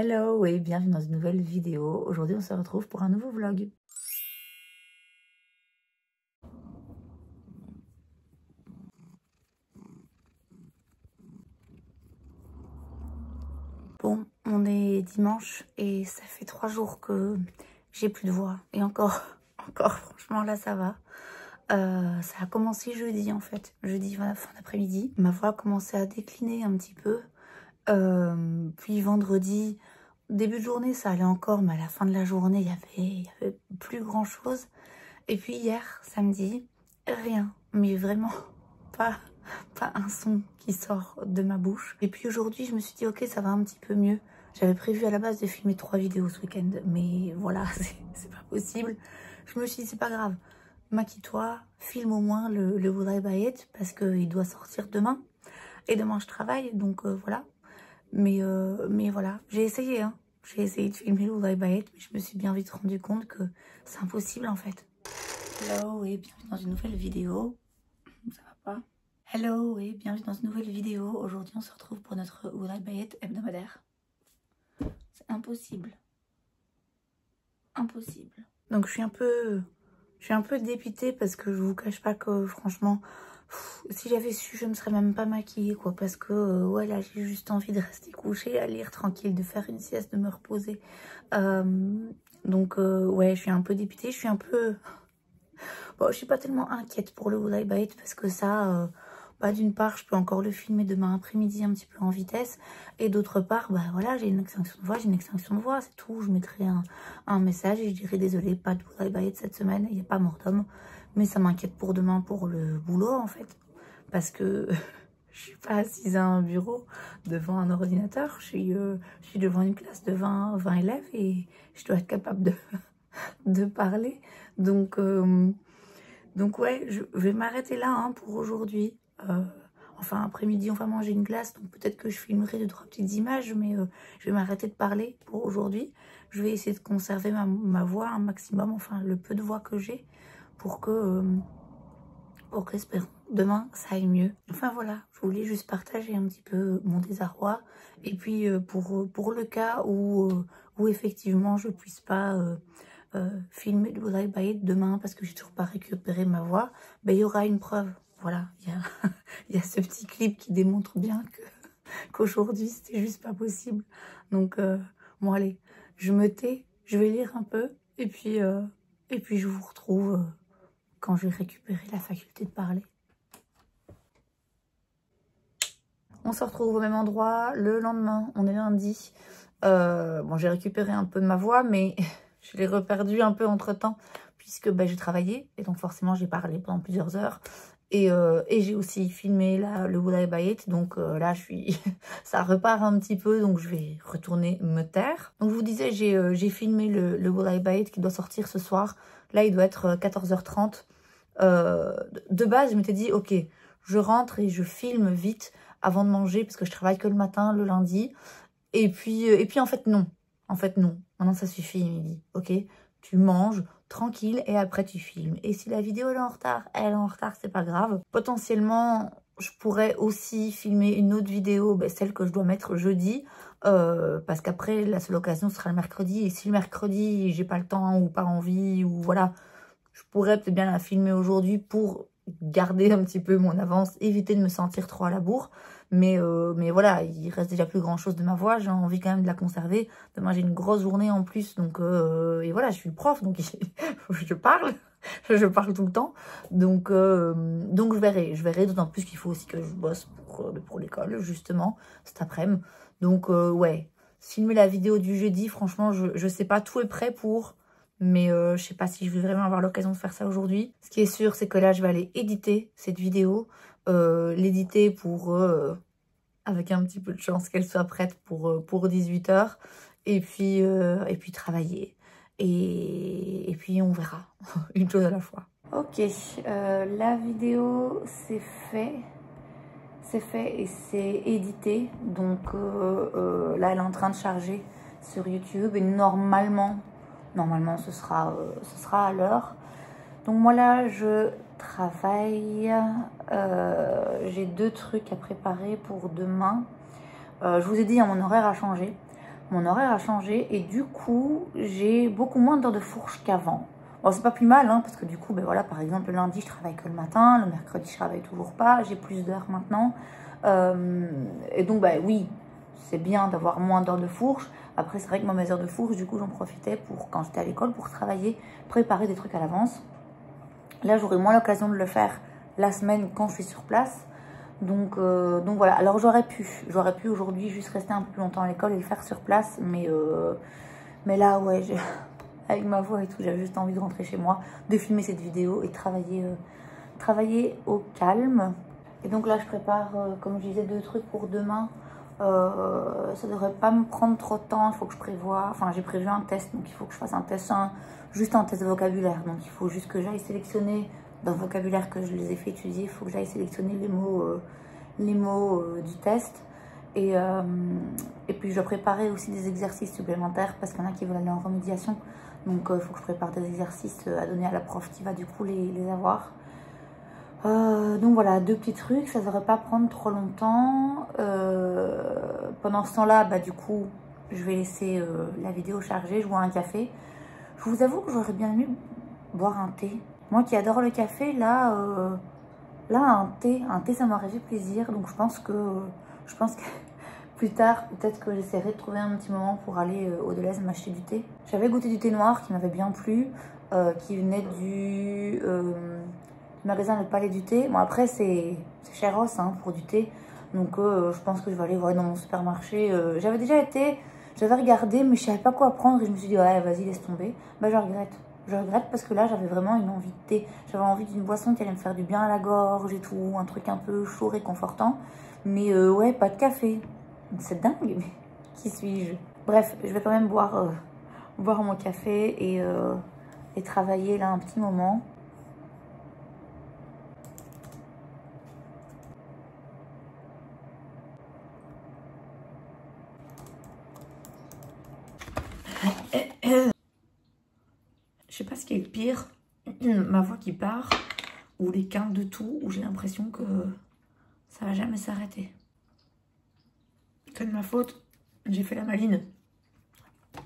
Hello et bienvenue dans une nouvelle vidéo. Aujourd'hui on se retrouve pour un nouveau vlog. Bon, on est dimanche et ça fait 3 jours que j'ai plus de voix. Et encore franchement là ça va. Ça a commencé jeudi en fait. Jeudi fin d'après-midi. Ma voix a commencé à décliner un petit peu. Puis vendredi, début de journée ça allait encore, mais à la fin de la journée il y avait plus grand chose. Et puis hier, samedi, rien, mais vraiment pas un son qui sort de ma bouche. Et puis aujourd'hui, je me suis dit, ok, ça va un petit peu mieux. J'avais prévu à la base de filmer 3 vidéos ce week-end, mais voilà, c'est pas possible. Je me suis dit, c'est pas grave, maquille-toi, filme au moins le Would I Buy It, parce qu'il doit sortir demain. Et demain, je travaille, donc voilà. Mais voilà, j'ai essayé, hein. J'ai essayé de filmer le Would I Buy It, mais je me suis bien vite rendu compte que c'est impossible en fait. Hello et bienvenue dans une nouvelle vidéo. Ça va pas? Hello et bienvenue dans une nouvelle vidéo. Aujourd'hui on se retrouve pour notre Would I Buy It hebdomadaire. C'est impossible. Impossible. Donc je suis un peu dépitée parce que je vous cache pas que franchement, si j'avais su, je me serais même pas maquillée quoi. Parce que ouais là j'ai juste envie de rester couchée, à lire tranquille, de faire une sieste, de me reposer. Donc ouais, je suis un peu dépitée, je suis un peu... Bon, je suis pas tellement inquiète pour le Would I Buy It parce que ça, bah, d'une part, je peux encore le filmer demain après-midi un petit peu en vitesse. Et d'autre part, bah voilà, j'ai une extinction de voix, c'est tout. Je mettrai un message et je dirai désolé, pas de Would I Buy It cette semaine, il n'y a pas mort d'homme. Mais ça m'inquiète pour demain pour le boulot en fait. Parce que je suis pas assise à un bureau devant un ordinateur, je suis devant une classe de 20 élèves et je dois être capable de parler. Donc ouais, je vais m'arrêter là hein, pour aujourd'hui. Enfin, après-midi, on va manger une glace, donc peut-être que je filmerai 2-3 petites images, mais je vais m'arrêter de parler pour aujourd'hui. Je vais essayer de conserver ma voix un maximum, enfin le peu de voix que j'ai, pour qu'espérons demain ça aille mieux. Enfin voilà, je voulais juste partager un petit peu mon désarroi. Et puis pour le cas où effectivement je puisse pas... filmer le Would I Buy It demain parce que j'ai toujours pas récupéré ma voix, ben, il y aura une preuve. Voilà, il y a ce petit clip qui démontre bien qu'aujourd'hui c'était juste pas possible. Donc bon allez, je me tais, je vais lire un peu et puis je vous retrouve quand je vais récupérer la faculté de parler. On se retrouve au même endroit le lendemain, on est lundi. Bon, j'ai récupéré un peu de ma voix, mais je l'ai reperdue un peu entre temps, puisque bah, j'ai travaillé, et donc forcément j'ai parlé pendant plusieurs heures. Et j'ai aussi filmé là, le Would I Buy It, donc là ça repart un petit peu, donc je vais retourner me taire. Donc je vous disais, j'ai filmé le Would I Buy It qui doit sortir ce soir. Là il doit être 14h30. De base je m'étais dit, ok, je rentre et je filme vite avant de manger, parce que je travaille que le matin, le lundi. Et puis en fait non. En fait non. Maintenant ça suffit, midi. Ok, tu manges tranquille et après tu filmes. Et si la vidéo elle est en retard, c'est pas grave. Potentiellement, je pourrais aussi filmer une autre vidéo, ben, celle que je dois mettre jeudi. Parce qu'après, la seule occasion sera le mercredi. Et si le mercredi, j'ai pas le temps ou pas envie, ou voilà, je pourrais peut-être bien la filmer aujourd'hui pour garder un petit peu mon avance, éviter de me sentir trop à la bourre. Mais voilà, il reste déjà plus grand chose de ma voix, j'ai envie quand même de la conserver. Demain j'ai une grosse journée en plus, donc et voilà, je suis prof, donc je parle tout le temps. Donc je verrai, d'autant plus qu'il faut aussi que je bosse pour l'école, justement, cet après-midi. Donc ouais, filmer la vidéo du jeudi, franchement, je sais pas, tout est prêt pour... Mais je sais pas si je vais vraiment avoir l'occasion de faire ça aujourd'hui. Ce qui est sûr, c'est que là, je vais aller éditer cette vidéo. L'éditer pour, avec un petit peu de chance qu'elle soit prête pour 18 h. Et puis travailler. Et puis on verra. Une chose à la fois. Ok, la vidéo, c'est fait. C'est fait et c'est édité. Donc là, elle est en train de charger sur YouTube. Et normalement ce sera à l'heure. Donc moi là je travaille, j'ai 2 trucs à préparer pour demain. Je vous ai dit, mon horaire a changé. mon horaire a changé et du coup, j'ai beaucoup moins d'heures de fourche qu'avant. Bon, c'est pas plus mal, hein, parce que du coup, ben voilà, par exemple, le lundi, je travaille que le matin, le mercredi, je travaille toujours pas, j'ai plus d'heures maintenant. Et donc, ben oui, c'est bien d'avoir moins d'heures de fourche. Après, c'est vrai que moi, mes heures de fourche, du coup, j'en profitais pour, quand j'étais à l'école, pour travailler, préparer des trucs à l'avance. Là, j'aurai moins l'occasion de le faire la semaine quand je suis sur place. Donc voilà. Alors, j'aurais pu aujourd'hui juste rester un peu plus longtemps à l'école et le faire sur place. Mais là, ouais, avec ma voix et tout, j'avais juste envie de rentrer chez moi, de filmer cette vidéo et de travailler au calme. Et donc là, je prépare, comme je disais, 2 trucs pour demain. Ça devrait pas me prendre trop de temps, il faut que je prévoie, enfin j'ai prévu un test, donc il faut que je fasse un test, juste un test de vocabulaire, donc il faut juste que j'aille sélectionner dans le vocabulaire que je les ai fait étudier, il faut que j'aille sélectionner les mots du test, et puis je dois préparer aussi des exercices supplémentaires, parce qu'il y en a qui veulent aller en remédiation, donc il faut que je prépare des exercices à donner à la prof qui va du coup les avoir. Donc voilà, 2 petits trucs, ça ne devrait pas prendre trop longtemps. Pendant ce temps-là, bah, du coup, je vais laisser la vidéo charger, je bois un café. Je vous avoue que j'aurais bien aimé boire un thé. Moi qui adore le café, là un thé, ça m'aurait fait plaisir. Donc je pense que plus tard, peut-être que j'essaierai de trouver un petit moment pour aller au Delhaize m'acheter du thé. J'avais goûté du thé noir qui m'avait bien plu, qui venait du magasin Le Palais du Thé. Bon, après, c'est chéros hein, pour du thé. Donc, je pense que je vais aller voir dans mon supermarché. J'avais déjà été, j'avais regardé, mais je savais pas quoi prendre. Et je me suis dit, ouais, vas-y, laisse tomber. Bah, je regrette. Je regrette parce que là, j'avais vraiment une envie de thé. J'avais envie d'une boisson qui allait me faire du bien à la gorge et tout. Un truc un peu chaud, réconfortant. Mais ouais, pas de café. C'est dingue, mais qui suis-je? Bref, je vais quand même boire mon café et travailler là un petit moment. Je sais pas ce qui est le pire, ma voix qui part, ou les quintes de tout, où j'ai l'impression que ça va jamais s'arrêter. C'est de ma faute, j'ai fait la maline.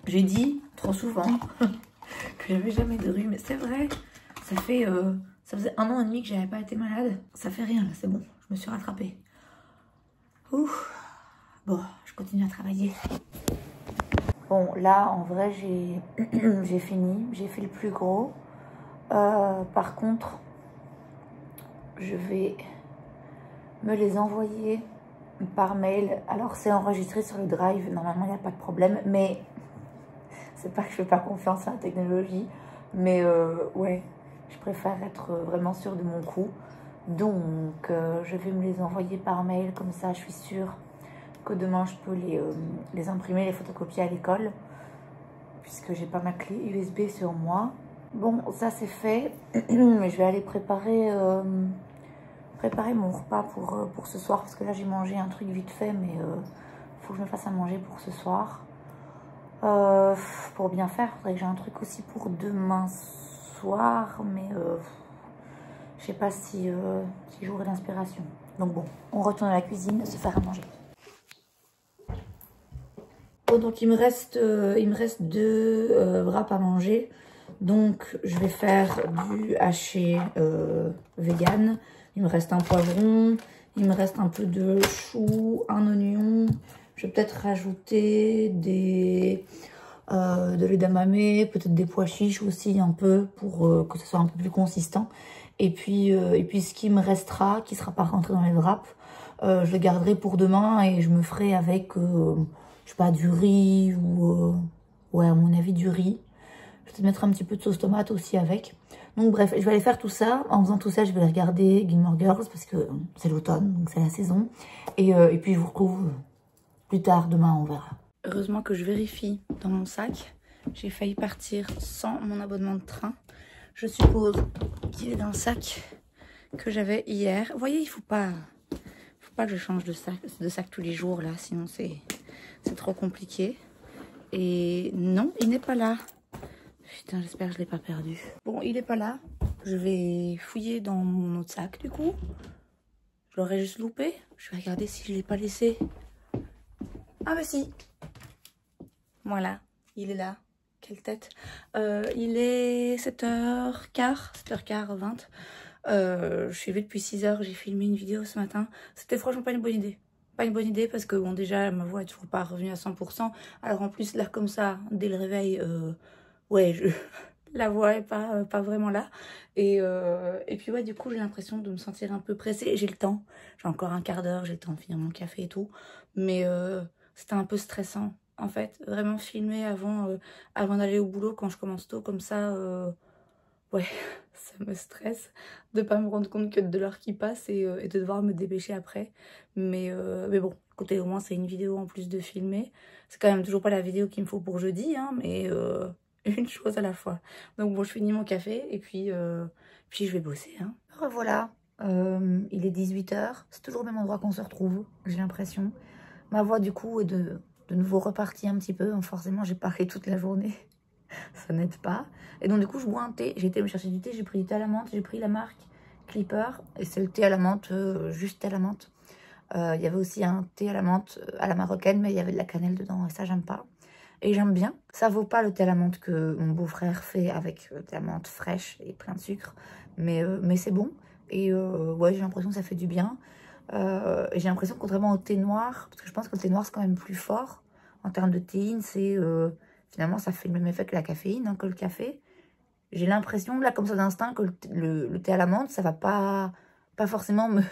J'ai dit trop souvent que j'avais jamais de rhume, mais c'est vrai, ça faisait 1 an et demi que j'avais pas été malade. Ça fait rien là, c'est bon, je me suis rattrapée. Ouf. Bon, je continue à travailler. Bon, là, en vrai, j'ai fini. J'ai fait le plus gros. Par contre, je vais me les envoyer par mail. Alors, c'est enregistré sur le Drive. Normalement, il n'y a pas de problème. Mais c'est pas que je fais pas confiance à la technologie. Mais ouais, je préfère être vraiment sûre de mon coup. Donc, je vais me les envoyer par mail. Comme ça, je suis sûre que demain je peux les imprimer, les photocopier à l'école, puisque j'ai pas ma clé USB sur moi. Bon, ça c'est fait. Je vais aller préparer mon repas pour ce soir, parce que là j'ai mangé un truc vite fait, mais faut que je me fasse à manger pour ce soir. Pour bien faire, faudrait que j'ai un truc aussi pour demain soir, mais je sais pas si j'aurai l'inspiration. Donc bon, on retourne à la cuisine, se faire à manger. Donc il me reste 2 wraps à manger. Donc je vais faire du haché vegan. Il me reste un poivron, il me reste un peu de chou, un oignon. Je vais peut-être rajouter de l'edamame, peut-être des pois chiches aussi un peu pour que ce soit un peu plus consistant. Et puis ce qui me restera, qui ne sera pas rentré dans les wraps, je le garderai pour demain et je me ferai avec... je sais pas, du riz ou... ouais, à mon avis, du riz. Je vais peut-être mettre un petit peu de sauce tomate aussi avec. Donc bref, je vais aller faire tout ça. En faisant tout ça, je vais aller regarder Gilmore Girls parce que c'est l'automne, donc c'est la saison. Et puis je vous retrouve plus tard, demain, on verra. Heureusement que je vérifie dans mon sac. J'ai failli partir sans mon abonnement de train. Je suppose qu'il est dans le sac que j'avais hier. Vous voyez, il faut pas que je change de sac tous les jours là, sinon c'est trop compliqué. Et non, il n'est pas là. Putain, j'espère que je ne l'ai pas perdu. Bon, il n'est pas là. Je vais fouiller dans mon autre sac, du coup. Je l'aurais juste loupé. Je vais regarder si je ne l'ai pas laissé. Ah bah si. Voilà, il est là. Quelle tête. Il est 7h15, 7h15, 20. Je suis levée depuis 6h, j'ai filmé une vidéo ce matin. C'était franchement pas une bonne idée. Pas une bonne idée parce que bon déjà ma voix est toujours pas revenue à 100%. Alors en plus l'air comme ça, dès le réveil, ouais, la voix est pas vraiment là. Et puis ouais, du coup j'ai l'impression de me sentir un peu pressée. J'ai le temps, j'ai encore un quart d'heure, j'ai le temps de finir mon café et tout. Mais c'était un peu stressant en fait. Vraiment filmer avant d'aller au boulot quand je commence tôt comme ça. Ouais, ça me stresse de pas me rendre compte que de l'heure qui passe et de devoir me dépêcher après. Mais bon, écoutez, au moins c'est une vidéo en plus de filmer. C'est quand même toujours pas la vidéo qu'il me faut pour jeudi, hein, mais une chose à la fois. Donc bon, je finis mon café et puis je vais bosser. Hein. Voilà, il est 18h. C'est toujours au même endroit qu'on se retrouve, j'ai l'impression. Ma voix du coup est de nouveau repartie un petit peu. Forcément, j'ai parlé toute la journée. Ça n'aide pas. Et donc du coup je bois un thé, j'ai été me chercher du thé, j'ai pris du thé à la menthe, j'ai pris la marque Clipper et c'est le thé à la menthe, juste thé à la menthe. Il y avait aussi un thé à la menthe à la marocaine mais il y avait de la cannelle dedans et ça j'aime pas. Et j'aime bien, ça vaut pas le thé à la menthe que mon beau-frère fait avec de la menthe fraîche et plein de sucre, mais c'est bon et ouais j'ai l'impression que ça fait du bien. J'ai l'impression contrairement au thé noir, parce que je pense que le thé noir c'est quand même plus fort en termes de théine, c'est... finalement, ça fait le même effet que la caféine, hein, que le café. J'ai l'impression, là, comme ça d'instinct, que le thé à la menthe, ça va pas forcément me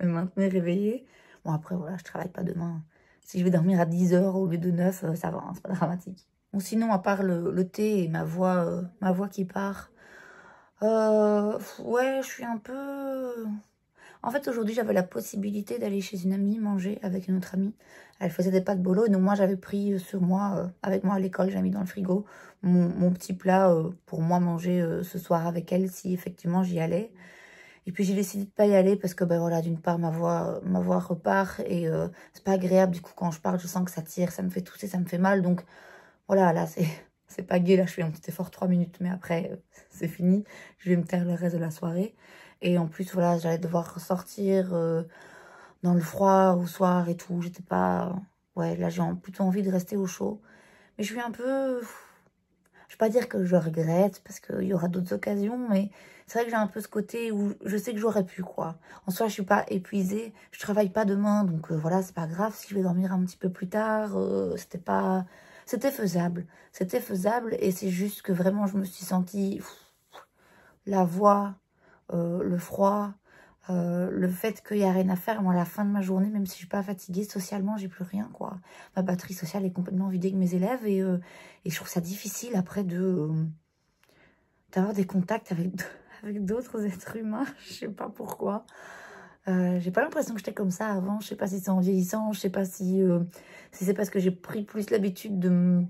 maintenir réveillée. Bon, après, voilà, je travaille pas demain. Si je vais dormir à 10h au lieu de 9, ça va, hein, c'est pas dramatique. Bon, sinon, à part le thé et ma voix qui part, ouais, je suis un peu... En fait, aujourd'hui, j'avais la possibilité d'aller chez une amie manger avec une autre amie. Elle faisait des pâtes bolo, et donc moi, j'avais pris sur moi, avec moi à l'école, j'ai mis dans le frigo mon petit plat pour moi manger ce soir avec elle, si effectivement j'y allais. Et puis, j'ai décidé de pas y aller parce que, ben voilà, d'une part, ma voix repart et c'est pas agréable. Du coup, quand je parle, je sens que ça tire, ça me fait tousser, ça me fait mal. Donc, voilà, là, c'est pas gai. Là, je fais un petit effort 3 minutes, mais après, c'est fini. Je vais me taire le reste de la soirée. Et en plus, voilà, j'allais devoir sortir dans le froid au soir et tout. J'étais pas... Ouais, là, j'ai plutôt envie de rester au chaud. Mais je suis un peu... Je vais pas dire que je regrette, parce qu'il y aura d'autres occasions, mais c'est vrai que j'ai un peu ce côté où je sais que j'aurais pu, quoi. En soi, je suis pas épuisée, je travaille pas demain, donc voilà, c'est pas grave si je vais dormir un petit peu plus tard. C'était faisable. C'était faisable, et c'est juste que vraiment, je me suis sentie... la voix, le froid, le fait qu'il n'y a rien à faire. Moi, à la fin de ma journée, même si je suis pas fatiguée, socialement, j'ai plus rien, quoi. Ma batterie sociale est complètement vidée avec mes élèves et je trouve ça difficile après d'avoir des contacts avec d'autres êtres humains. Je sais pas pourquoi. J'ai pas l'impression que j'étais comme ça avant. Je sais pas si c'est en vieillissant, je sais pas si c'est parce que j'ai pris plus l'habitude de me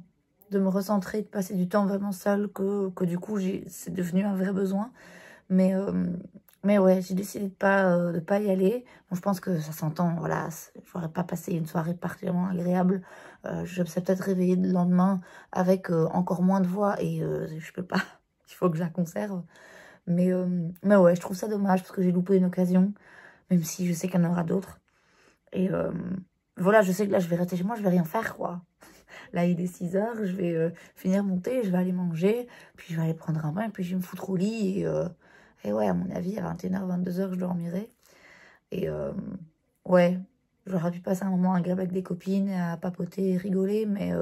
recentrer, de passer du temps vraiment seule que du coup, c'est devenu un vrai besoin. Mais ouais, j'ai décidé de pas y aller. Bon, je pense que ça s'entend, voilà, j'aurais pas passé une soirée particulièrement agréable. Je me serais peut-être réveillée le lendemain avec encore moins de voix et je peux pas, il faut que je la conserve. Mais ouais, je trouve ça dommage parce que j'ai loupé une occasion, même si je sais qu'il y en aura d'autres. Et voilà, je sais que là, je vais rester chez moi, je vais rien faire, quoi. Là, il est 6h, je vais finir mon thé, je vais aller manger, puis je vais aller prendre un bain, puis je vais me foutre au lit. Et ouais, à mon avis, à 21h, 22h, je dormirai. Et ouais, j'aurais pu passer un moment agréable avec des copines, à papoter, rigoler, mais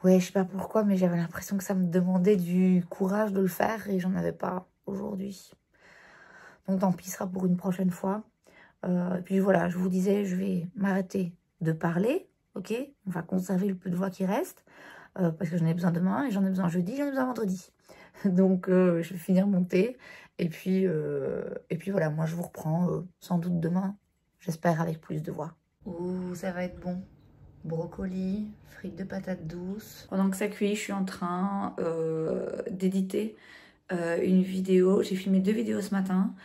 ouais, je sais pas pourquoi, mais j'avais l'impression que ça me demandait du courage de le faire et j'en avais pas aujourd'hui. Donc tant pis, ce sera pour une prochaine fois. Et puis voilà, je vous disais, je vais m'arrêter de parler, ok? On va conserver le peu de voix qui reste, parce que j'en ai besoin demain, et j'en ai besoin jeudi, j'en ai besoin vendredi. Donc je vais finir mon thé, et puis voilà, moi je vous reprends sans doute demain, j'espère avec plus de voix. Ouh, ça va être bon. Brocoli, frites de patates douces. Pendant que ça cuit, je suis en train d'éditer une vidéo. J'ai filmé 2 vidéos ce matin.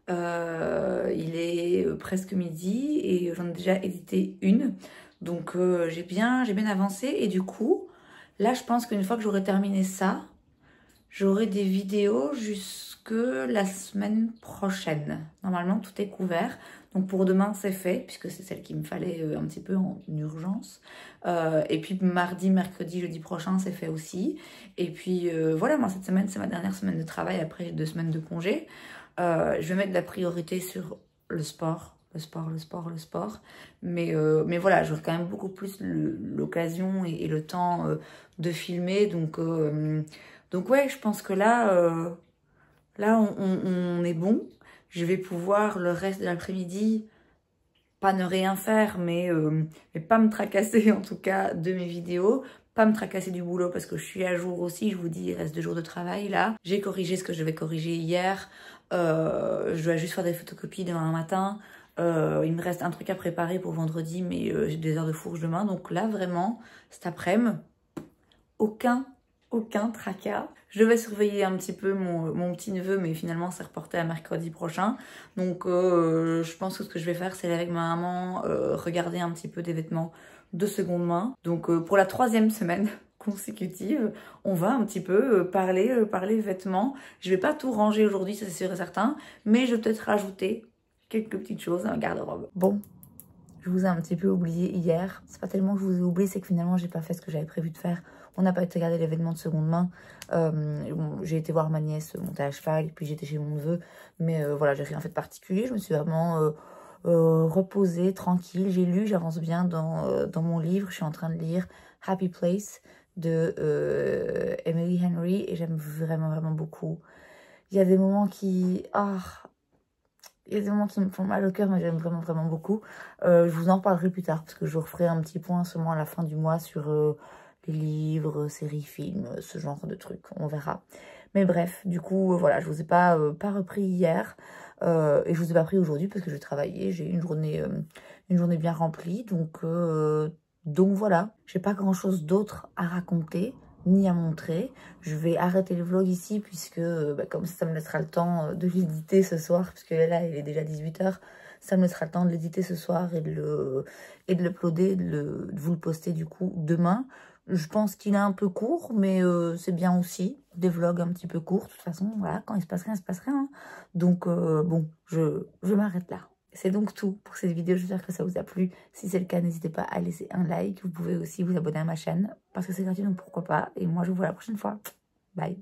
Il est presque midi et j'en ai déjà édité une. Donc j'ai bien avancé. Et du coup, là je pense qu'une fois que j'aurai terminé ça, j'aurai des vidéos jusque la semaine prochaine. Normalement tout est couvert. Donc pour demain, c'est fait, puisque c'est celle qu'il me fallait un petit peu en urgence. Et puis mardi, mercredi, jeudi prochain, c'est fait aussi. Et puis voilà, moi cette semaine, c'est ma dernière semaine de travail après 2 semaines de congé. Je vais mettre de la priorité sur le sport. Le sport. Mais voilà, j'aurai quand même beaucoup plus l'occasion et le temps de filmer. Donc ouais, je pense que là, on est bon. Je vais pouvoir le reste de l'après-midi, pas ne rien faire, mais pas me tracasser en tout cas de mes vidéos. Pas me tracasser du boulot parce que je suis à jour aussi. Je vous dis, il reste 2 jours de travail là. J'ai corrigé ce que je devais corriger hier. Je dois juste faire des photocopies demain matin. Il me reste un truc à préparer pour vendredi, mais j'ai des heures de fourche demain. Donc là, vraiment, cet après-midi, aucun tracas. Je devais surveiller un petit peu mon petit-neveu, mais finalement, c'est reporté à mercredi prochain. Donc, je pense que ce que je vais faire, c'est aller avec ma maman regarder un petit peu des vêtements de seconde main. Donc, pour la 3e semaine consécutive, on va un petit peu parler vêtements. Je vais pas tout ranger aujourd'hui, ça c'est sûr et certain, mais je vais peut-être rajouter quelques petites choses dans la garde-robe. Bon, je vous ai un petit peu oublié hier. C'est pas tellement que je vous ai oublié, c'est que finalement, j'ai pas fait ce que j'avais prévu de faire. On n'a pas été regarder l'événement de seconde main. J'ai été voir ma nièce monter à cheval, et puis j'étais chez mon neveu. Mais voilà, j'ai rien fait de particulier. Je me suis vraiment reposée, tranquille. J'ai lu, j'avance bien dans mon livre. Je suis en train de lire Happy Place de Emily Henry. Et j'aime vraiment beaucoup. Il y a des moments qui... il y a des moments qui me font mal au cœur, mais j'aime vraiment beaucoup. Je vous en reparlerai plus tard, parce que je referai un petit point seulement à la fin du mois sur les livres, séries, films, ce genre de trucs. On verra. Mais bref, du coup, voilà, je vous ai pas repris hier. Et je vous ai pas pris aujourd'hui parce que j'ai travaillé. J'ai eu une journée bien remplie. Donc voilà, j'ai pas grand-chose d'autre à raconter ni à montrer. Je vais arrêter le vlog ici puisque comme ça me laissera le temps de l'éditer ce soir, puisque là il est déjà 18 h, ça me laissera le temps de l'éditer ce soir et de l'uploader, de vous le poster du coup demain. Je pense qu'il est un peu court, mais c'est bien aussi, des vlogs un petit peu courts. De toute façon, voilà, quand il se passe rien, il se passe rien. Hein. Donc bon, je m'arrête là. C'est donc tout pour cette vidéo, j'espère que ça vous a plu. Si c'est le cas, n'hésitez pas à laisser un like. Vous pouvez aussi vous abonner à ma chaîne parce que c'est gratuit, donc pourquoi pas. Et moi, je vous vois la prochaine fois. Bye.